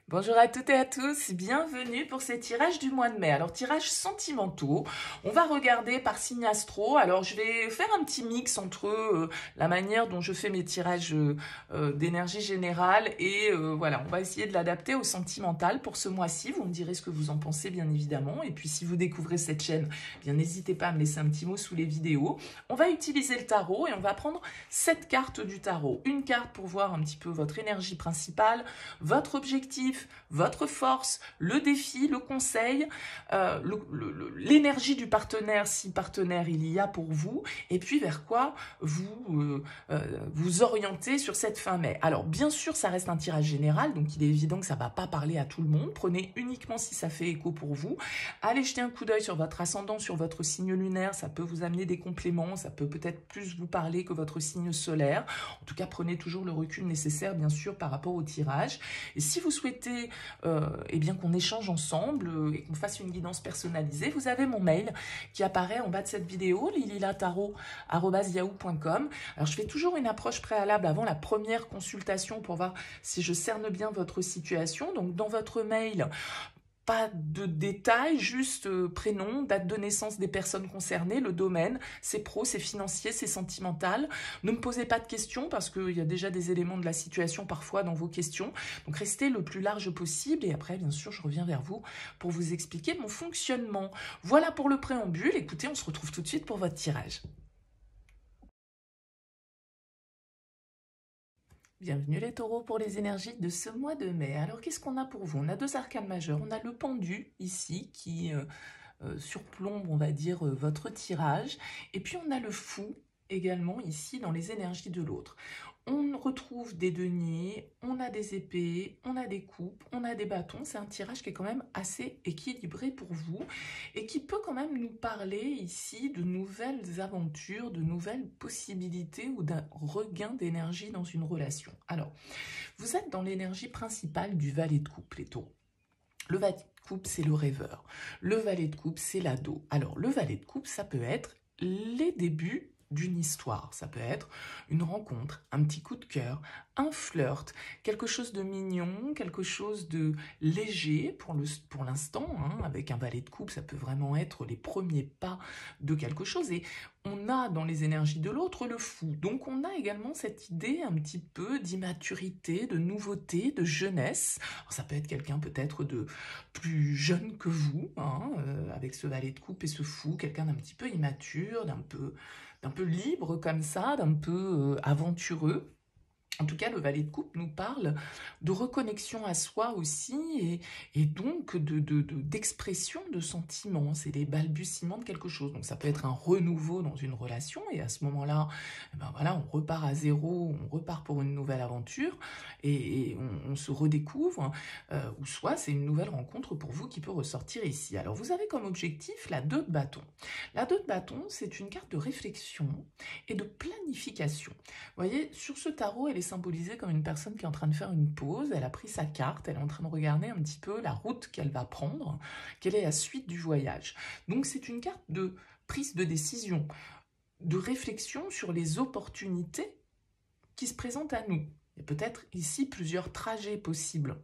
Bonjour à toutes et à tous, bienvenue pour ces tirages du mois de mai. Alors, tirages sentimentaux, on va regarder par signe astro. Alors, je vais faire un petit mix entre la manière dont je fais mes tirages d'énergie générale et voilà, on va essayer de l'adapter au sentimental pour ce mois-ci. Vous me direz ce que vous en pensez, bien évidemment. Et puis, si vous découvrez cette chaîne, bien n'hésitez pas à me laisser un petit mot sous les vidéos. On va utiliser le tarot et on va prendre 7 cartes du tarot. Une carte pour voir un petit peu votre énergie principale, votre objectif, votre force, le défi, le conseil, l'énergie du partenaire, si partenaire il y a pour vous, et puis vers quoi vous vous orientez sur cette fin mai. Alors bien sûr, ça reste un tirage général, donc il est évident que ça ne va pas parler à tout le monde. Prenez uniquement si ça fait écho pour vous. Allez jeter un coup d'œil sur votre ascendant, sur votre signe lunaire, ça peut vous amener des compléments, ça peut peut-être plus vous parler que votre signe solaire. En tout cas, prenez toujours le recul nécessaire, bien sûr, par rapport au tirage. Et si vous souhaitez eh bien qu'on échange ensemble et qu'on fasse une guidance personnalisée, vous avez mon mail qui apparaît en bas de cette vidéo, lililataro@yahoo.com. Alors je fais toujours une approche préalable avant la première consultation pour voir si je cerne bien votre situation. Donc dans votre mail, pas de détails, juste prénom, date de naissance des personnes concernées, le domaine, c'est pro, c'est financier, c'est sentimental. Ne me posez pas de questions parce qu'il y a déjà des éléments de la situation parfois dans vos questions. Donc restez le plus large possible et après, bien sûr, je reviens vers vous pour vous expliquer mon fonctionnement. Voilà pour le préambule. Écoutez, on se retrouve tout de suite pour votre tirage. Bienvenue les taureaux pour les énergies de ce mois de mai. Alors qu'est-ce qu'on a pour vous? On a deux arcanes majeurs. On a le pendu ici qui surplombe, on va dire, votre tirage. Et puis on a le fou également ici dans les énergies de l'autre. On retrouve des deniers, on a des épées, on a des coupes, on a des bâtons. C'est un tirage qui est quand même assez équilibré pour vous et qui peut quand même nous parler ici de nouvelles aventures, de nouvelles possibilités ou d'un regain d'énergie dans une relation. Alors, vous êtes dans l'énergie principale du valet de coupe, les taureaux. Le valet de coupe, c'est le rêveur. Le valet de coupe, c'est l'ado. Alors, le valet de coupe, ça peut être les débuts d'une histoire. Ça peut être une rencontre, un petit coup de cœur, un flirt, quelque chose de mignon, quelque chose de léger pour l'instant. Avec un valet de coupe, ça peut vraiment être les premiers pas de quelque chose. Et on a dans les énergies de l'autre le fou. Donc on a également cette idée un petit peu d'immaturité, de nouveauté, de jeunesse. Alors, ça peut être quelqu'un peut-être de plus jeune que vous, avec ce valet de coupe et ce fou, quelqu'un d'un petit peu immature, d'un peu libre comme ça, d'un peu aventureux. En tout cas, le valet de coupe nous parle de reconnexion à soi aussi et donc d'expression de sentiments. C'est les balbutiements de quelque chose. Donc ça peut être un renouveau dans une relation et à ce moment-là, ben voilà, on repart à zéro, on repart pour une nouvelle aventure et on se redécouvre. Ou soit c'est une nouvelle rencontre pour vous qui peut ressortir ici. Alors vous avez comme objectif la 2 de bâton. La 2 de bâton, c'est une carte de réflexion et de planification. Vous voyez, sur ce tarot, elle est symbolisée comme une personne qui est en train de faire une pause, elle a pris sa carte, elle est en train de regarder un petit peu la route qu'elle va prendre, quelle est la suite du voyage. Donc c'est une carte de prise de décision, de réflexion sur les opportunités qui se présentent à nous. Il y a peut-être ici plusieurs trajets possibles,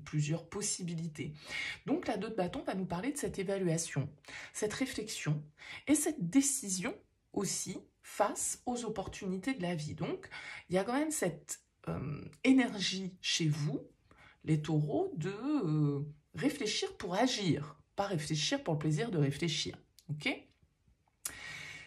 plusieurs possibilités. Donc la 2 de bâton va nous parler de cette évaluation, cette réflexion et cette décision aussi face aux opportunités de la vie. Donc, il y a quand même cette énergie chez vous, les taureaux, de réfléchir pour agir, pas réfléchir pour le plaisir de réfléchir. Ok ?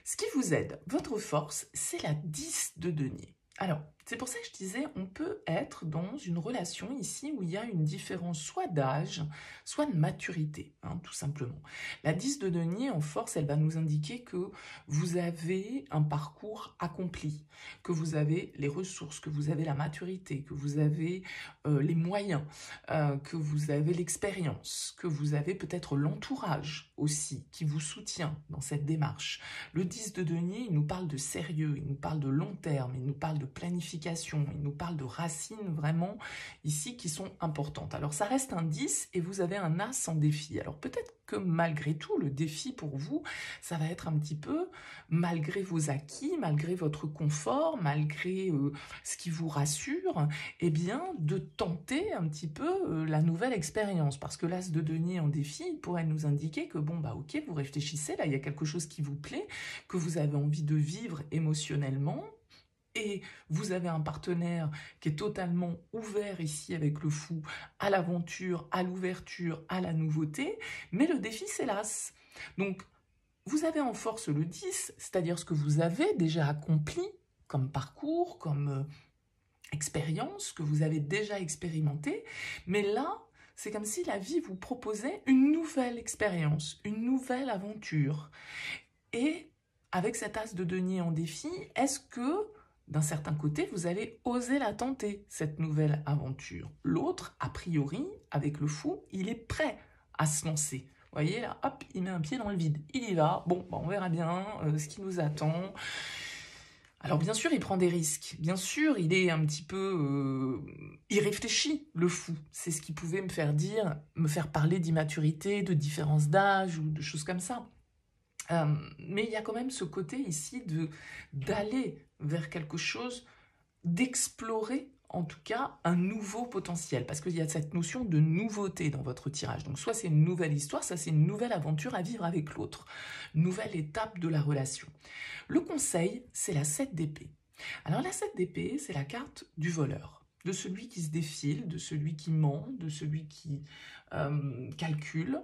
Ce qui vous aide, votre force, c'est la 10 de denier. Alors, c'est pour ça que je disais, on peut être dans une relation ici où il y a une différence soit d'âge, soit de maturité, tout simplement. La 10 de denier, en force, elle va nous indiquer que vous avez un parcours accompli, que vous avez les ressources, que vous avez la maturité, que vous avez les moyens, que vous avez l'expérience, que vous avez peut-être l'entourage aussi qui vous soutient dans cette démarche. Le 10 de denier, il nous parle de sérieux, il nous parle de long terme, il nous parle de planification, ramifications, il nous parle de racines vraiment ici qui sont importantes. Alors ça reste un 10 et vous avez un As en défi. Alors peut-être que malgré tout, le défi pour vous, ça va être un petit peu, malgré vos acquis, malgré votre confort, malgré ce qui vous rassure, eh bien de tenter un petit peu la nouvelle expérience. Parce que l'As de denier en défi, il pourrait nous indiquer que bon, bah ok, vous réfléchissez, là il y a quelque chose qui vous plaît, que vous avez envie de vivre émotionnellement, et vous avez un partenaire qui est totalement ouvert ici avec le fou à l'aventure, à l'ouverture, à la nouveauté, mais le défi c'est l'As. Donc vous avez en force le 10, c'est-à-dire ce que vous avez déjà accompli comme parcours, comme expérience, que vous avez déjà expérimenté, mais là, c'est comme si la vie vous proposait une nouvelle expérience, une nouvelle aventure. Et avec cet As de denier en défi, est-ce que d'un certain côté, vous allez oser la tenter, cette nouvelle aventure? L'autre, a priori, avec le fou, il est prêt à se lancer. Vous voyez, là, hop, il met un pied dans le vide. Il y va, bon, bah, on verra bien ce qui nous attend. Alors bien sûr, il prend des risques. Bien sûr, il est un petit peu... il réfléchit, le fou. C'est ce qui pouvait me faire dire, me faire parler d'immaturité, de différence d'âge ou de choses comme ça. Mais il y a quand même ce côté ici d'aller vers quelque chose, d'explorer en tout cas un nouveau potentiel, parce qu'il y a cette notion de nouveauté dans votre tirage. Donc soit c'est une nouvelle histoire, ça c'est une nouvelle aventure à vivre avec l'autre, nouvelle étape de la relation. Le conseil, c'est la 7 d'épée. Alors la 7 d'épée, c'est la carte du voleur, de celui qui se défile, de celui qui ment, de celui qui calcule.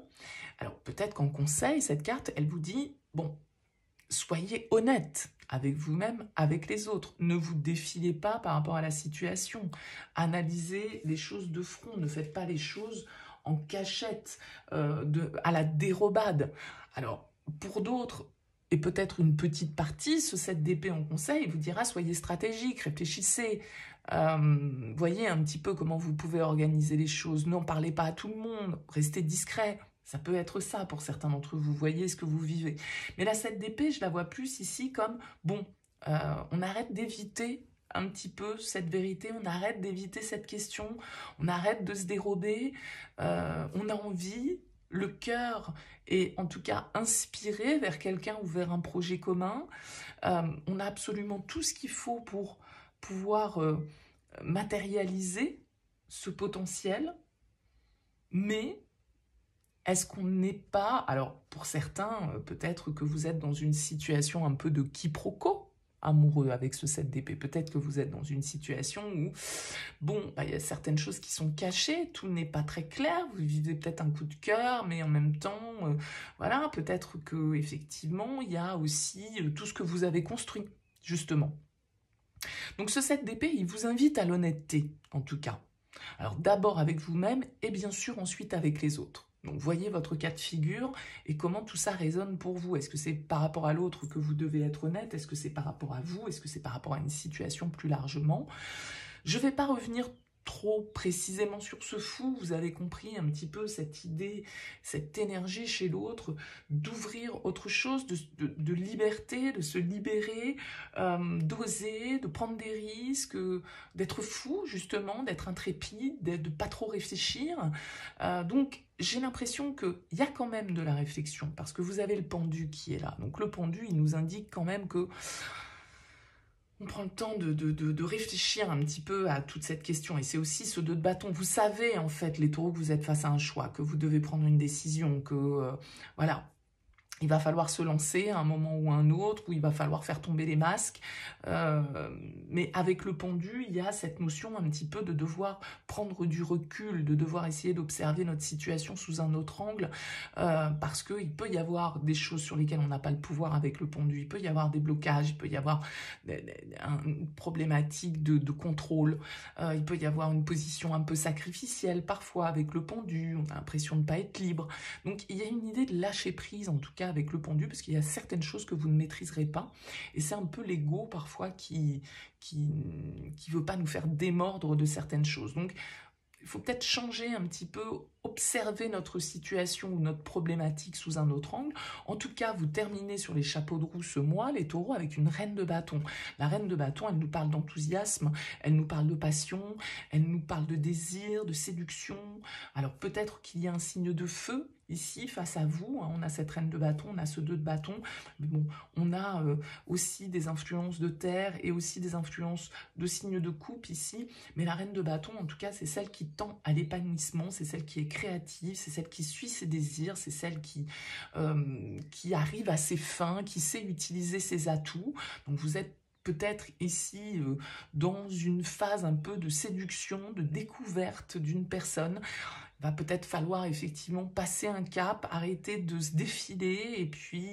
Alors peut-être qu'en conseil, cette carte, elle vous dit, bon, soyez honnête avec vous-même, avec les autres. Ne vous défilez pas par rapport à la situation. Analysez les choses de front. Ne faites pas les choses en cachette, à la dérobade. Alors, pour d'autres, et peut-être une petite partie, ce 7 d'épée en conseil vous dira, soyez stratégique, réfléchissez, voyez un petit peu comment vous pouvez organiser les choses. N'en parlez pas à tout le monde, restez discret. Ça peut être ça pour certains d'entre vous, voyez ce que vous vivez. Mais la 7 d'épée, je la vois plus ici comme, bon, on arrête d'éviter un petit peu cette vérité, on arrête d'éviter cette question, on arrête de se dérober, on a envie, le cœur est en tout cas inspiré vers quelqu'un ou vers un projet commun, on a absolument tout ce qu'il faut pour pouvoir matérialiser ce potentiel, mais est-ce qu'on n'est pas, alors pour certains, peut-être que vous êtes dans une situation un peu de quiproquo amoureux avec ce 7 d'épée, peut-être que vous êtes dans une situation où, bon, bah, y a certaines choses qui sont cachées, tout n'est pas très clair, vous vivez peut-être un coup de cœur, mais en même temps, voilà, peut-être que effectivement, il y a aussi tout ce que vous avez construit, justement. Donc ce 7 d'épée, il vous invite à l'honnêteté, en tout cas. Alors d'abord avec vous-même et bien sûr ensuite avec les autres. Donc voyez votre cas de figure et comment tout ça résonne pour vous. Est-ce que c'est par rapport à l'autre que vous devez être honnête? Est-ce que c'est par rapport à vous? Est-ce que c'est par rapport à une situation plus largement? Je ne vais pas revenir trop précisément sur ce fou, vous avez compris un petit peu cette idée, cette énergie chez l'autre, d'ouvrir autre chose, de liberté, de se libérer, d'oser, de prendre des risques, d'être fou justement, d'être intrépide, de ne pas trop réfléchir. Donc j'ai l'impression qu'il y a quand même de la réflexion, parce que vous avez le pendu qui est là. Donc le pendu, il nous indique quand même que on prend le temps de réfléchir un petit peu à toute cette question. Et c'est aussi ce 2 de bâton. Vous savez, en fait, les taureaux, que vous êtes face à un choix, que vous devez prendre une décision, que, voilà, il va falloir se lancer à un moment ou à un autre, où il va falloir faire tomber les masques. Mais avec le pendu, il y a cette notion un petit peu de devoir prendre du recul, de devoir essayer d'observer notre situation sous un autre angle, parce qu'il peut y avoir des choses sur lesquelles on n'a pas le pouvoir avec le pendu, il peut y avoir des blocages, il peut y avoir une problématique de contrôle, il peut y avoir une position un peu sacrificielle parfois avec le pendu, on a l'impression de ne pas être libre. Donc il y a une idée de lâcher prise en tout cas avec le pendu, parce qu'il y a certaines choses que vous ne maîtriserez pas, et c'est un peu l'ego parfois qui veut pas nous faire démordre de certaines choses. Donc il faut peut-être changer un petit peu, observer notre situation ou notre problématique sous un autre angle. En tout cas, vous terminez sur les chapeaux de roue ce mois, les taureaux, avec une reine de bâton. La reine de bâton, elle nous parle d'enthousiasme, elle nous parle de passion, elle nous parle de désir, de séduction. Alors peut-être qu'il y a un signe de feu ici face à vous, hein. On a cette reine de bâton, on a ce 2 de bâton, mais bon, on a aussi des influences de terre et aussi des influences de signes de coupe ici, mais la reine de bâton, en tout cas, c'est celle qui tend à l'épanouissement, c'est celle qui est créative, c'est celle qui suit ses désirs, c'est celle qui arrive à ses fins, qui sait utiliser ses atouts. Donc vous êtes peut-être ici dans une phase un peu de séduction, de découverte d'une personne. Il va peut-être falloir effectivement passer un cap, arrêter de se défiler et puis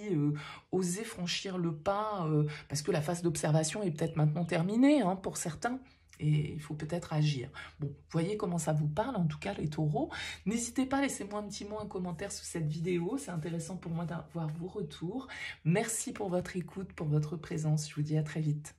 oser franchir le pas parce que la phase d'observation est peut-être maintenant terminée, hein, pour certains. Et il faut peut-être agir. Bon, voyez comment ça vous parle, en tout cas, les taureaux. N'hésitez pas, laissez-moi un petit mot, un commentaire sous cette vidéo. C'est intéressant pour moi d'avoir vos retours. Merci pour votre écoute, pour votre présence. Je vous dis à très vite.